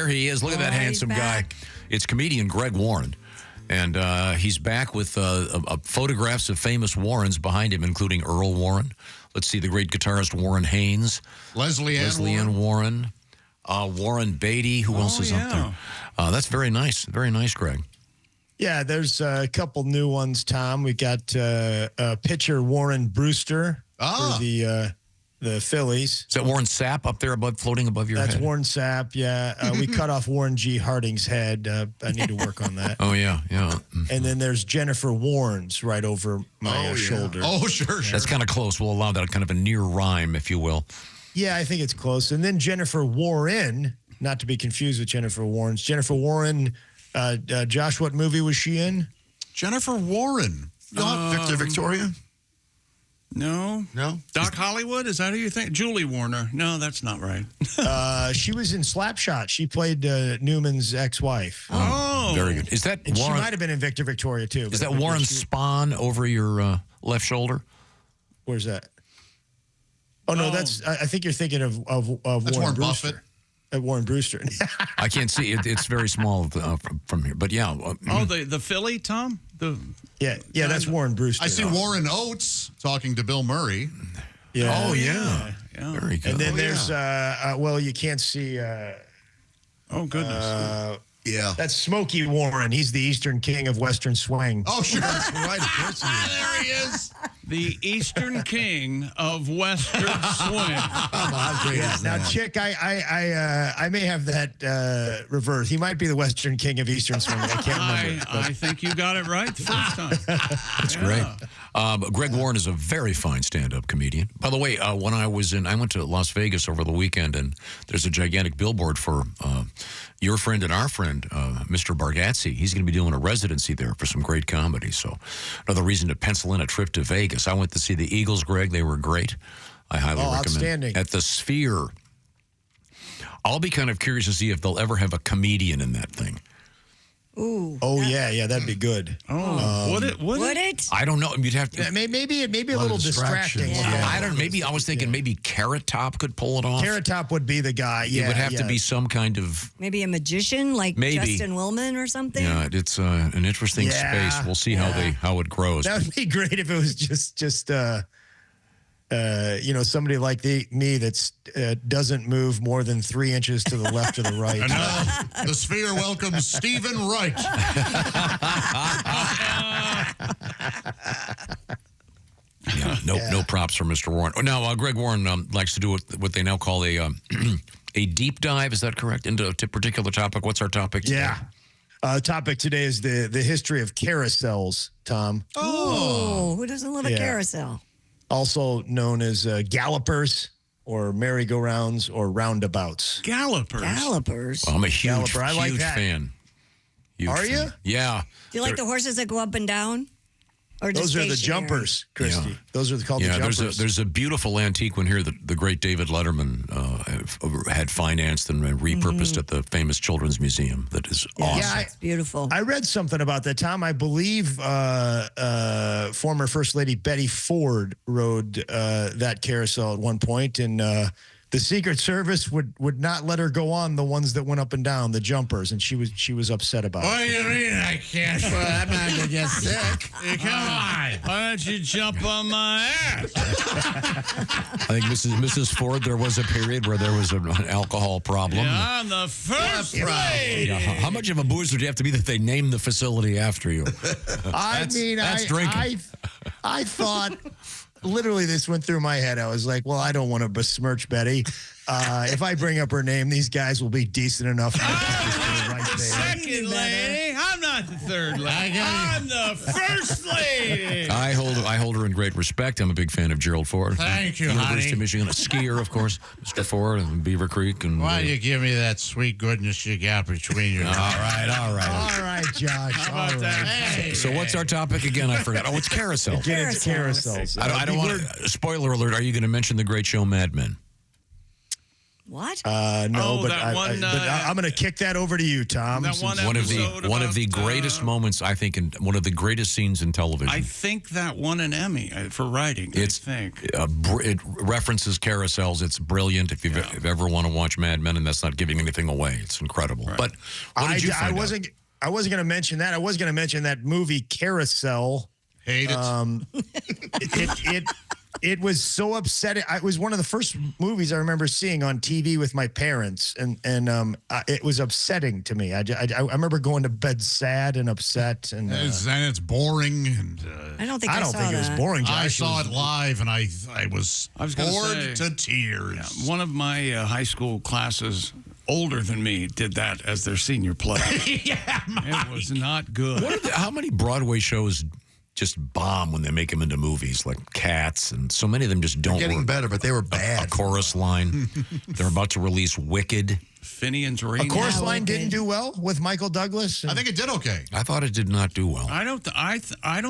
there he is. Look at that handsome guy. It's comedian Greg Warren. And he's back with photographs of famous Warrens behind him, including Earl Warren. Let's see, the great guitarist Warren Haynes. Leslie Ann Warren. Warren Beatty. Who else is up there? That's very nice. Very nice, Greg. Yeah, there's a couple new ones, Tom. We got pitcher Warren Brewster for the Phillies. Is that Warren Sapp up there floating above your head? That's Warren Sapp, yeah. We cut off Warren G. Harding's head. I need to work on that. Oh, yeah. And then there's Jennifer Warren's right over my shoulder. Oh, sure. That's kind of close. We'll allow that kind of a near rhyme, if you will. Yeah, I think it's close. And then Jennifer Warren, not to be confused with Jennifer Warren's. Jennifer Warren, Josh, what movie was she in? Jennifer Warren. Not Victor Victoria? No. Doc Hollywood? Is that who you think? Julie Warner. No, that's not right. She was in Slapshot. She played Newman's ex-wife. Oh, very good. Is that and Warren? She might have been in Victor Victoria, too. Is that Warren Spahn over your left shoulder? Where's that? Oh, no, that's. I think you're thinking of Warren Brewster. Buffett. Warren Brewster. I can't see it. It's very small from here. But yeah. The Philly, Tom? Yeah, that's Warren Brewster. I see Warren Oates talking to Bill Murray. Yeah. Oh, yeah. Very good. And then there's, you can't see. Oh, goodness. Yeah. That's Smokey Warren. He's the Eastern King of Western Swing. Oh, sure. That's right. Of course he is. There he is. The Eastern King of Western Swing. How great is that? Now, Chick, I may have that reversed. He might be the Western King of Eastern Swing. I can't remember. I think you got it right the first time. That's great. Greg Warren is a very fine stand-up comedian. By the way, when I went to Las Vegas over the weekend, and there's a gigantic billboard for your friend and our friend, Mr. Bargatze. He's going to be doing a residency there for some great comedy. So another reason to pencil in a trip to Vegas. I went to see the Eagles, Greg. They were great. I highly recommend. Outstanding. At the Sphere. I'll be kind of curious to see if they'll ever have a comedian in that thing. Ooh. Oh, yeah, that'd be good. Oh, would it? I don't know. You'd have to. Yeah, maybe a little distracting. Yeah. I don't. Maybe I was thinking maybe Carrot Top could pull it off. Carrot Top would be the guy. Yeah, it would have to be some kind of Maybe a magician like Justin Willman or something. Yeah, it's an interesting space. We'll see how it grows. That would be great if it was just somebody like me that's doesn't move more than 3 inches to the left or the right. And now the Sphere welcomes Stephen Wright. No props for Mr. Warren. Now, Greg Warren likes to do what they now call a deep dive. Is that correct? Into a particular topic. What's our topic today? Yeah. Topic today is the history of carousels, Tom. Oh, who doesn't love a carousel? Also known as gallopers or merry-go-rounds or roundabouts. Gallopers. Well, I'm a huge fan. Are you? Yeah. Do you like the horses that go up and down? Or those are the jumpers, Christy. Yeah. Those are called the jumpers. There's a beautiful antique one here that the great David Letterman had financed and repurposed at the famous Children's Museum. That is awesome. Yeah, it's beautiful. I read something about that, Tom. I believe former First Lady Betty Ford rode that carousel at one point, and the Secret Service would not let her go on the ones that went up and down, the jumpers, and she was upset about it. What do you mean I can't? Well, I'm not going to get sick. Come on. Why don't you jump on my ass? I think Mrs. Ford, there was a period where there was an alcohol problem. Yeah, I'm the first lady. Yeah, how much of a boozer do you have to be that they named the facility after you? That's drinking. I thought... Literally, this went through my head. I was like, well, I don't want to besmirch Betty. If I bring up her name, these guys will be decent enough. Second lady. I'm not the third lady. I'm the first lady. I hold her in great respect. I'm a big fan of Gerald Ford. Thank you, University honey. of Michigan, a skier, of course. Mr. Ford and Beaver Creek. And why do you give me that sweet goodness you got between your All right, Josh. How about that? Hey. So what's our topic again? I forgot. Oh, it's carousel. Get into carousels. I don't want to. Spoiler alert. Are you going to mention the great show Mad Men? What? No, Oh, but, that one, I'm going to kick that over to you, Tom. that since- one episode one of the about, greatest moments, I think, and one of the greatest scenes in television. I think that won an Emmy for writing. It's- I think. It references carousels. It's brilliant. If you ever want to watch Mad Men, and that's not giving anything away, it's incrable. Right. But what did you find out? I wasn't going to mention that. I was going to mention that movie Carousel. Hate it. It was so upsetting. It was one of the first movies I remember seeing on TV with my parents, and it was upsetting to me. I remember going to bed sad and upset, and It's boring. And I don't think I saw think it was that. boring. Josh. I saw it live, and I was I was gonna bored say, to tears. One of my high school classes older than me did that as their senior play. It was not good. How many Broadway shows just bomb when they make them into movies, like Cats, and so many of them just don't Getting work. better, but they were A bad. chorus line. They're about to release Wicked. Finian's A Ring. chorus Yeah, line okay. didn't do well with Michael Douglas. I think it did okay. I thought it did not do well. I don't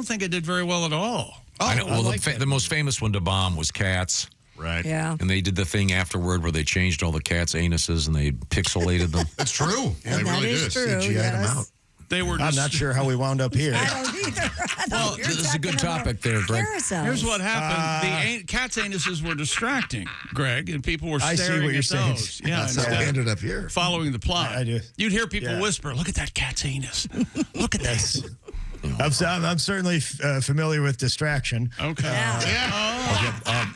think it did very well at all. I know, well, like that the most famous one to bomb was Cats. Right. Yeah. And they did the thing afterward where they changed all the cats' anuses and they pixelated them. It's true. Yeah, they That really is did. true, CGI'd them yes. out. They were. I'm not sure how we wound up here. I don't either. I thought Well, we were this is a good talking about topic there, Greg. carousels. Here's what happened: the cat's anuses were distracting, Greg, and people were I see staring what you're at saying. those. Yeah, That's how we instead ended up here. of following the plot. I do. You'd hear people Yeah. whisper, "Look at that cat's anus! Look at that." I'm certainly familiar with distraction. Okay. Yeah.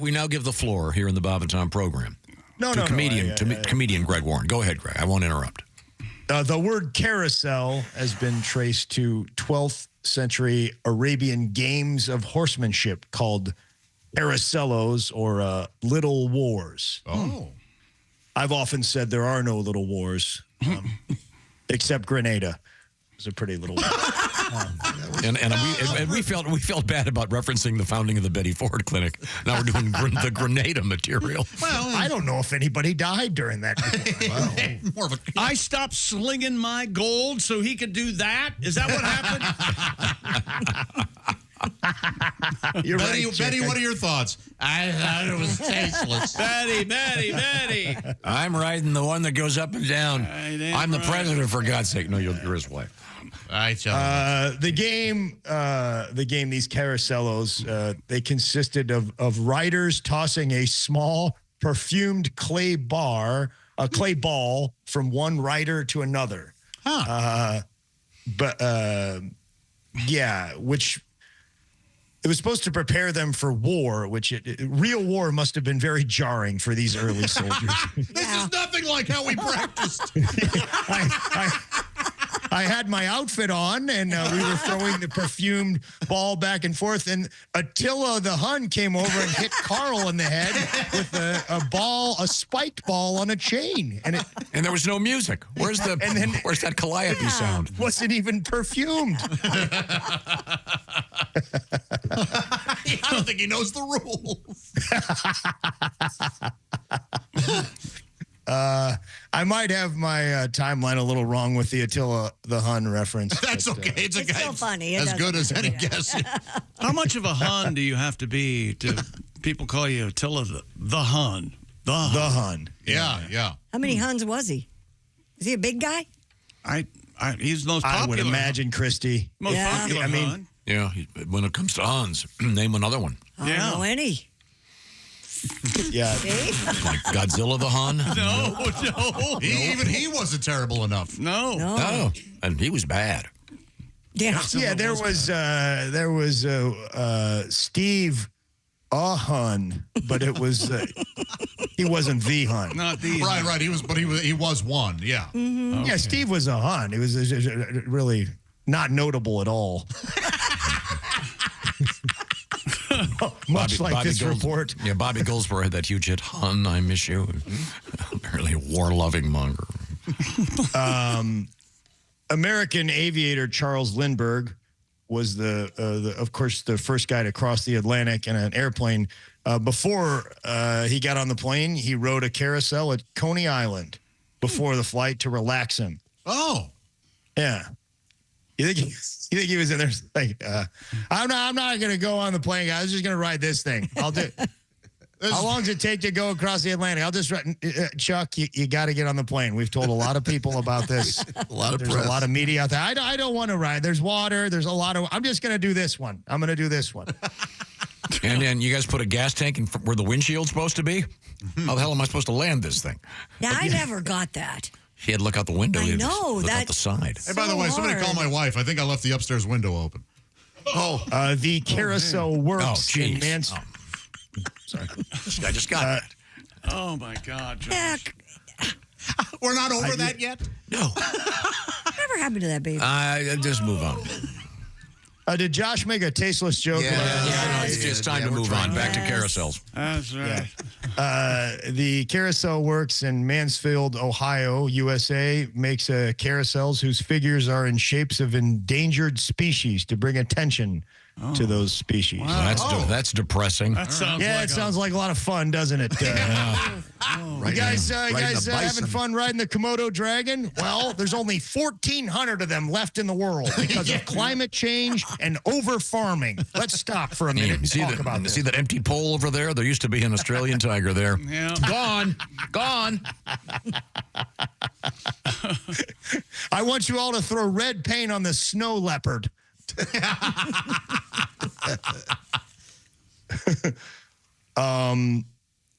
We now give the floor here in the Bob and Tom program No, to no, comedian no. comedian Greg Warren. Go ahead, Greg. I won't interrupt. The word carousel has been traced to 12th century Arabian games of horsemanship called carouselos or little wars. Oh. I've often said there are no little wars, except Grenada. It's a pretty little war. And we felt bad about referencing the founding of the Betty Ford Clinic. Now we're doing the Grenada material. Well, I don't know if anybody died during that. before. More of a I stopped slinging my gold so he could do that. Is that what happened? You're Betty, right, Chick. Betty, what are your thoughts? I thought it was tasteless. Betty. I'm riding the one that goes up and down. Right, damn I'm the right. president, for God's sake. No, you're his wife. I tell you. The game, these carouselos, they consisted of riders tossing a small perfumed clay ball from one rider to another. Which it was supposed to prepare them for war, which real war must have been very jarring for these early soldiers. This is nothing like how we practiced. I had my outfit on, and we were throwing the perfumed ball back and forth. And Attila the Hun came over and hit Carl in the head with a spiked ball on a chain, and it And there was no music. Where's that calliope sound? wasn't even perfumed. I don't think he knows the rules. I might have my timeline a little wrong with the Attila the Hun reference. That's but, okay. It's a It's guy still funny. It as doesn't good as any matter. guess. How much of a Hun do you have to be to people call you Attila the Hun? The Hun. The Hun. Yeah. How many Huns was he? Is he a big guy? He's the most popular. I would imagine, Christy. Most Yeah. popular I mean- Hun. Yeah, when it comes to Hans, name another one. I Yeah. don't know any. Yeah. See? Like Godzilla the Hun? No. Even he wasn't terrible enough. No. No. Oh, and he was bad. Yeah. Yeah, there was Steve Hun, but it was he wasn't the Hun. Not the Right. He was one. Yeah. Yeah, Steve was a Hun. He was really not notable at all. Much like this report. Yeah, Bobby Goldsboro had that huge hit, Hun, I Miss You. Apparently a war-loving monger. American aviator Charles Lindbergh was of course, the first guy to cross the Atlantic in an airplane. Before he got on the plane, he rode a carousel at Coney Island before the flight to relax him. Oh. Yeah. You think he was in there like, I'm not going to go on the plane. I was just going to ride this thing. I'll do it. How long does it take to go across the Atlantic? I'll just, Chuck, you got to get on the plane. We've told a lot of people about this. A lot of There's press. a lot of media out there. I don't want to ride. There's water. There's a lot of, I'm just going to do this one. I'm going to do this one. And then you guys put a gas tank in where the windshield's supposed to be? How the hell am I supposed to land this thing? Yeah, I never got that. He had to look out the window. I He had to know, look out that- the side. Hey, by the way, somebody call my wife. I think I left the upstairs window open. The carousel works in jeez. Mansfield. Sorry. I just got that. Oh, my God, Josh. Yeah, We're not over that yet? No. whatever happened to that baby? Just move on. Did Josh make a tasteless joke? It's time to move on. Back to carousels. That's right. The carousel works in Mansfield, Ohio, USA, makes carousels whose figures are in shapes of endangered species to bring attention to those species. Well, that's depressing. That sounds Yeah, like it sounds like a lot of fun, doesn't it? You guys, having fun riding the Komodo dragon? Well, there's only 1,400 of them left in the world because of climate change and over farming. Let's stop for a minute and talk about this. See that empty pole over there? There used to be an Australian tiger there. Yeah. Gone. Gone. I want you all to throw red paint on the snow leopard.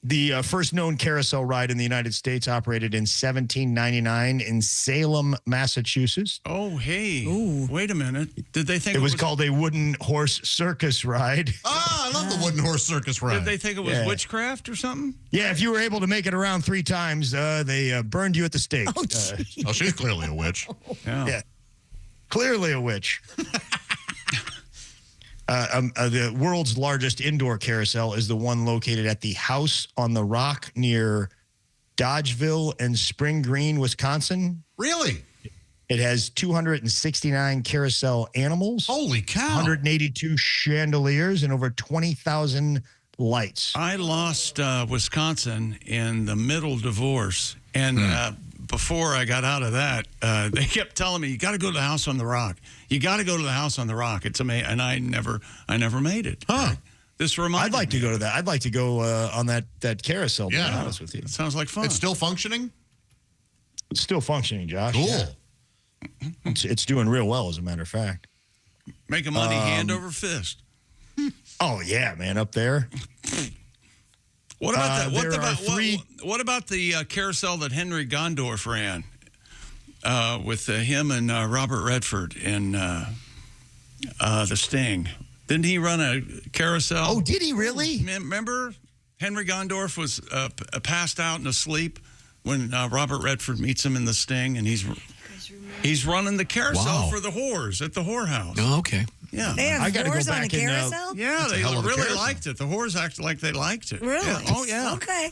The first known carousel ride in the United States operated in 1799 in Salem, Massachusetts. Oh, hey. Wait a minute. Did they think It was called a wooden horse circus ride. I love the wooden horse circus ride. Did they think it was witchcraft or something? Yeah, if you were able to make it around 3 times, they burned you at the stake. Oh, she's clearly a witch. Yeah. Clearly a witch. The world's largest indoor carousel is the one located at the House on the Rock near Dodgeville and Spring Green, Wisconsin. Really? It has 269 carousel animals, Holy cow. 182 chandeliers, and over 20,000 lights. I lost Wisconsin in the middle divorce. And before I got out of that, they kept telling me, you got to go to the House on the Rock. You got to go to the House on the Rock. It's amazing. And I never made it. Huh. This reminded I'd like to go to that. I'd like to go on that carousel, to be Yeah. honest with you. It sounds like fun. It's still functioning? It's still functioning, Josh. Cool. Yeah. It's doing real well, as a matter of fact. Making money hand over fist. Oh, yeah, man, up there. What about that? What about the carousel that Henry Gondorf ran with him and Robert Redford in The Sting? Didn't he run a carousel? Oh, did he really? Remember, Henry Gondorf was passed out and asleep when Robert Redford meets him in The Sting, and he's running the carousel for the whores at the whorehouse. Oh, okay. Yeah. They have I gotta go whores on a back and, carousel? Yeah, they hell of a really carousel. liked it. The whores acted like they liked it. Really? Yeah. Oh, yeah. Okay.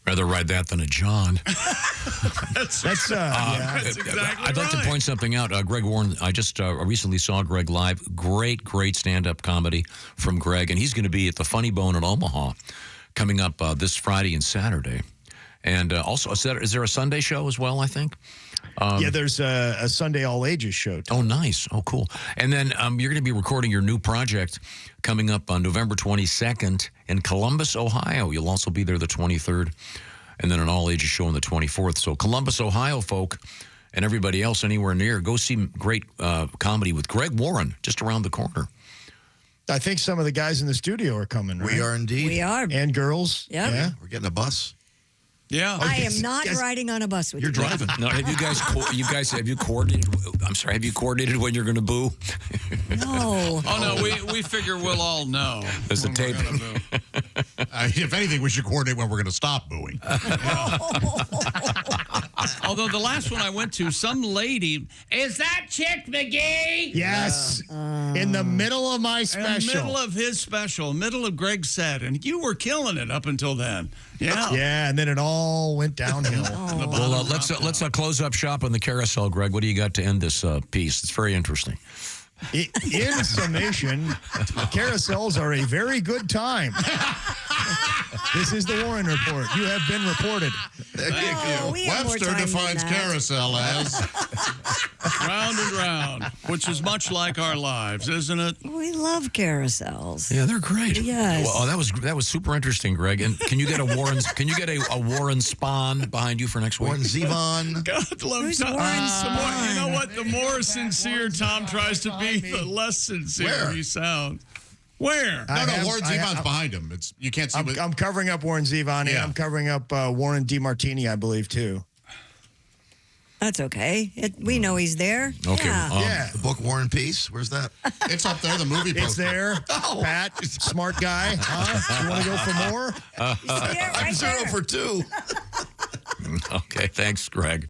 Rather ride that than a John. That's exactly I'd like to right. point something out. Greg Warren, I just recently saw Greg live. Great stand-up comedy from Greg. And he's going to be at the Funny Bone in Omaha coming up this Friday and Saturday. And also, is there a Sunday show as well, I think? yeah, there's a Sunday all ages show. Oh, nice. Oh, cool. And then you're going to be recording your new project coming up on November 22nd in Columbus, Ohio. You'll also be there the 23rd, and then an all-ages show on the 24th. So Columbus, Ohio folk, and everybody else anywhere near, go see great comedy with Greg Warren just around the corner. I think some of the guys in the studio are coming, right? We are indeed. We are. And girls. Yep. Yeah. We're getting a bus. Yeah. I am not riding on a bus with You're you. driving. Now, have you guys have you coordinated? I'm sorry, have you coordinated when you're going to boo? No. Oh, no, we figure we'll all know. There's a when we're tape. gonna boo. If anything, we should coordinate when we're going to stop booing. Although the last one I went to, some lady, is that Chick McGee? Yes. In the middle of my In special. the middle of his special, middle of Greg's set, and you were killing it up until then. Yeah. Yeah, and then it all went downhill. Well, let's close up shop on the carousel, Greg. What do you got to end this piece? It's very interesting. In summation, carousels are a very good time. This is the Warren Report. You have been reported. Oh, we have more Webster time than defines that. carousel as round and round, which is much like our lives, isn't it? We love carousels. Yeah, they're great. Yes. Well, that was super interesting, Greg. And can you get a Warren? Can you get a Warren Spawn behind you for next week? Warren Zevon. God love Who's Tom. Warren The more, you know Spahn? what? The more sincere Tom tries to be, the less sincere Where? he sounds. Where? No, Warren Zevon's behind him. It's you can't see. I'm covering up Warren Zevon, and Yeah. I'm covering up Warren DeMartini, I believe, too. That's okay. We know he's there. Okay. Yeah. Yeah. the book War and Peace. Where's that? It's up there. The movie poster. It's there. Oh. Pat, smart guy. Huh? You want to go for more? You see it right I'm 0 there. for 2. Okay. Thanks, Greg.